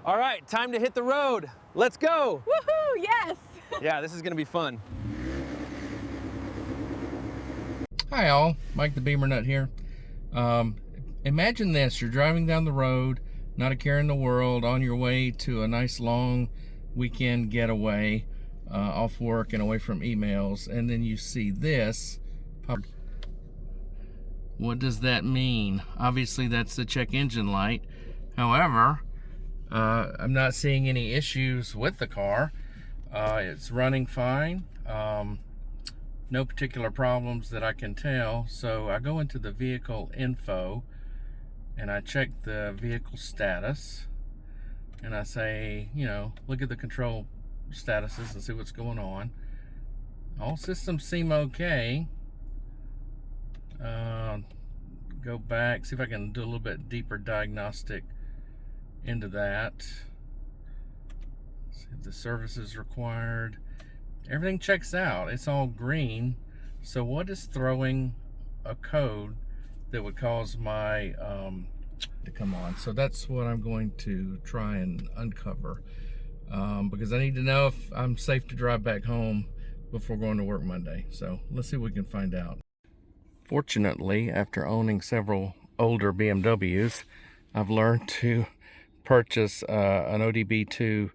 All right, time to hit the road. Let's go. Woohoo, yes. Yeah, this is gonna be fun. Hi all, Mike the Beamer Nut here. Imagine this, you're driving down the road, not a care in the world, on your way to a nice long weekend getaway, off work and away from emails, and then you see this pop. What does that mean? Obviously that's the check engine light. However, I'm not seeing any issues with the car. It's running fine. No particular problems that I can tell. So I go into the vehicle info and I check the vehicle status and I say, you know, look at the control statuses and see what's going on. All systems seem okay. Go back, see if I can do a little bit deeper diagnostic into that. See if the service is required. Everything checks out. It's all green. So what is throwing a code that would cause my to come on? So that's what I'm going to try and uncover, because I need to know if I'm safe to drive back home before going to work Monday. So let's see what we can find out. Fortunately, after owning several older BMWs, I've learned to purchase an ODB2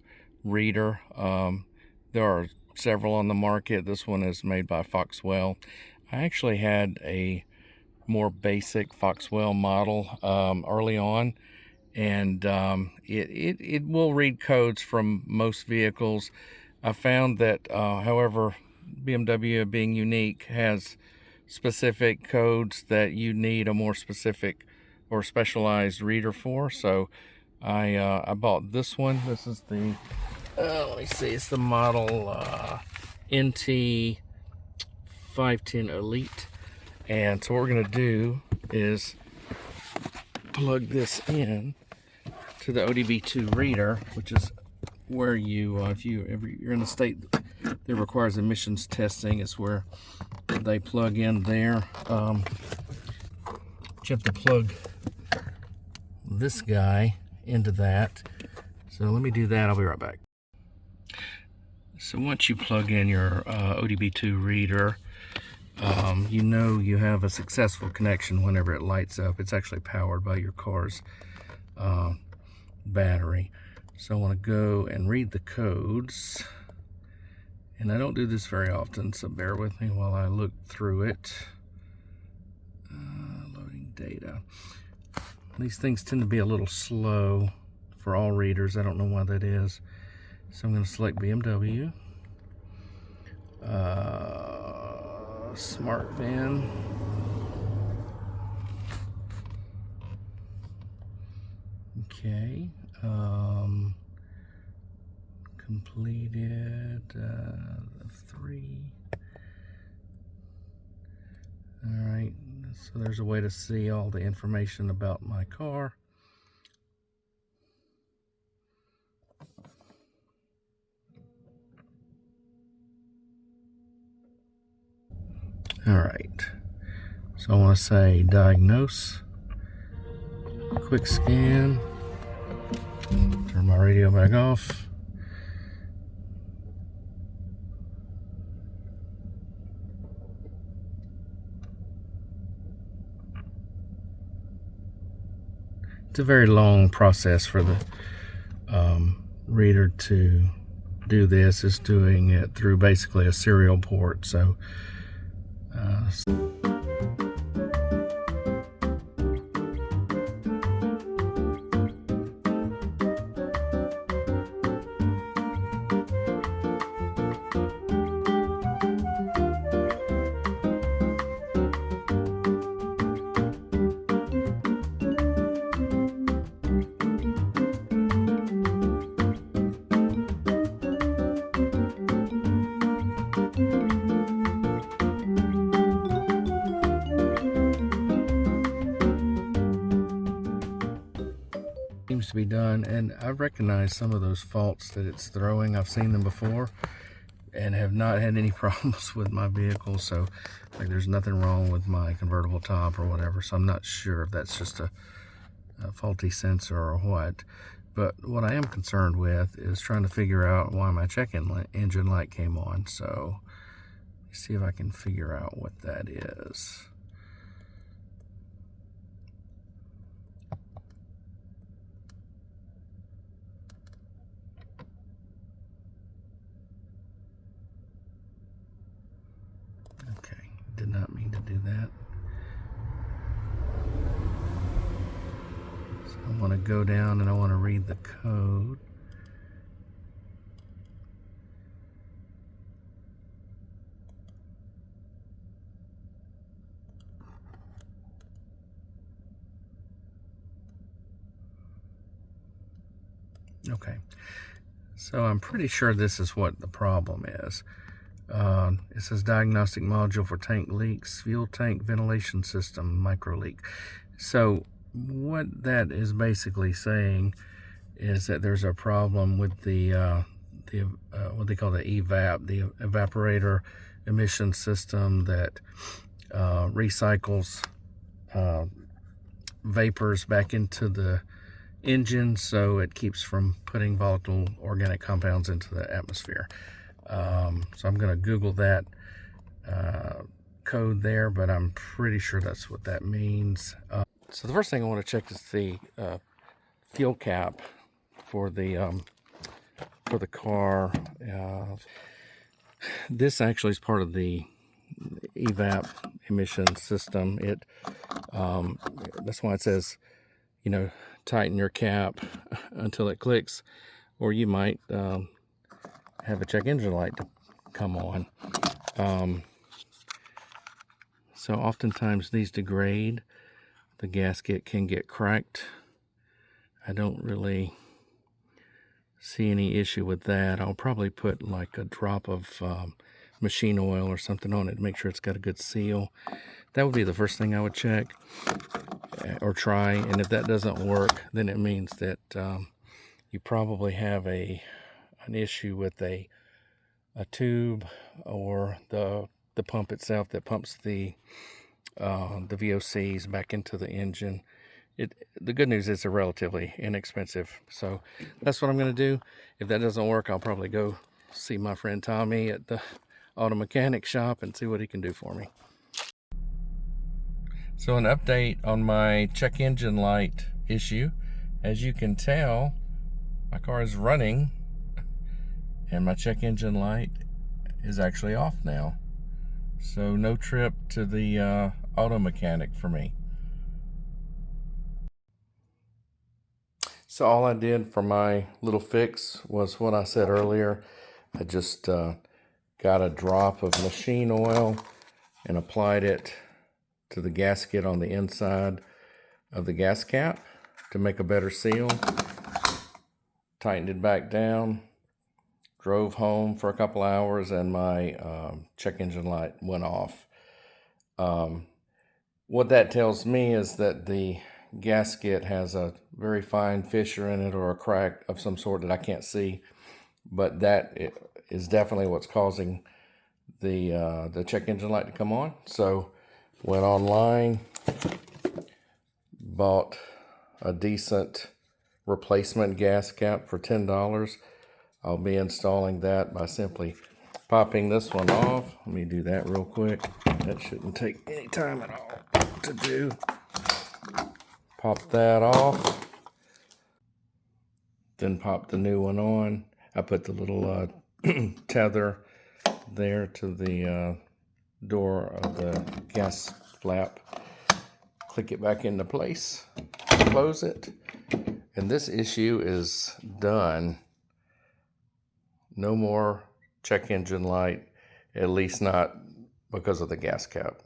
reader. There are several on the market. This one is made by Foxwell. I actually had a more basic Foxwell model early on, and it will read codes from most vehicles. I found that, however, BMW, being unique, has specific codes that you need a more specific or specialized reader for. So I bought this one. This is the let me see, it's the model NT 510 Elite. And so what we're gonna do is plug this in to the ODB2 reader, which is where you, if you're in a state that requires emissions testing, is where they plug in there. You have to plug this guy into that. So let me do that, I'll be right back. So once you plug in your ODB2 reader, you know you have a successful connection whenever it lights up. It's actually powered by your car's battery. So I want to go and read the codes. And I don't do this very often, so bear with me while I look through it. Loading data. These things tend to be a little slow for all readers. I don't know why that is. So I'm going to select BMW, Smart Van, okay, completed 3. All right, so there's a way to see all the information about my car. All right, so I want to say diagnose, quick scan, turn my radio back off. It's a very long process for the reader to do this. It's doing it through basically a serial port. So seems to be done, and I recognize some of those faults that it's throwing. I've seen them before and have not had any problems with my vehicle. So like there's nothing wrong with my convertible top or whatever. So I'm not sure if that's just a faulty sensor or what. But what I am concerned with is trying to figure out why my engine light came on. So let's see if I can figure out what that is. Okay, did not mean to do that. So I want to go down and I want to read the code. Okay, so I'm pretty sure this is what the problem is. It says diagnostic module for tank leaks, fuel tank ventilation system micro leak. So what that is basically saying is that there's a problem with the what they call the Evap, the evaporator emission system that recycles vapors back into the engine, so it keeps from putting volatile organic compounds into the atmosphere. So I'm going to Google that code there, but I'm pretty sure that's what that means. So the first thing I want to check is the fuel cap for the car. This actually is part of the Evap emission system. That's why it says, you know, tighten your cap until it clicks, or you might have a check engine light to come on. So oftentimes these degrade. The gasket can get cracked. I don't really see any issue with that. I'll probably put like a drop of machine oil or something on it to make sure it's got a good seal. That would be the first thing I would check or try, and if that doesn't work, then it means that you probably have an issue with a tube or the pump itself that pumps the VOCs back into the engine. The good news is they're relatively inexpensive, so that's what I'm going to do. If that doesn't work, I'll probably go see my friend Tommy at the auto mechanic shop and see what he can do for me. So an update on my check engine light issue. As you can tell, my car is running and my check engine light is actually off now. So no trip to the auto mechanic for me. So all I did for my little fix was what I said earlier. I just got a drop of machine oil and applied it to the gasket on the inside of the gas cap to make a better seal. Tightened it back down, drove home for a couple hours, and my check engine light went off. What that tells me is that the gasket has a very fine fissure in it or a crack of some sort that I can't see, but that is definitely what's causing the check engine light to come on. So went online, bought a decent replacement gas cap for $10. I'll be installing that by simply popping this one off. Let me do that real quick. That shouldn't take any time at all to do. Pop that off. Then pop the new one on. I put the little tether there to the door of the gas flap. Click it back into place. Close it. And this issue is done. No more check engine light, at least not because of the gas cap.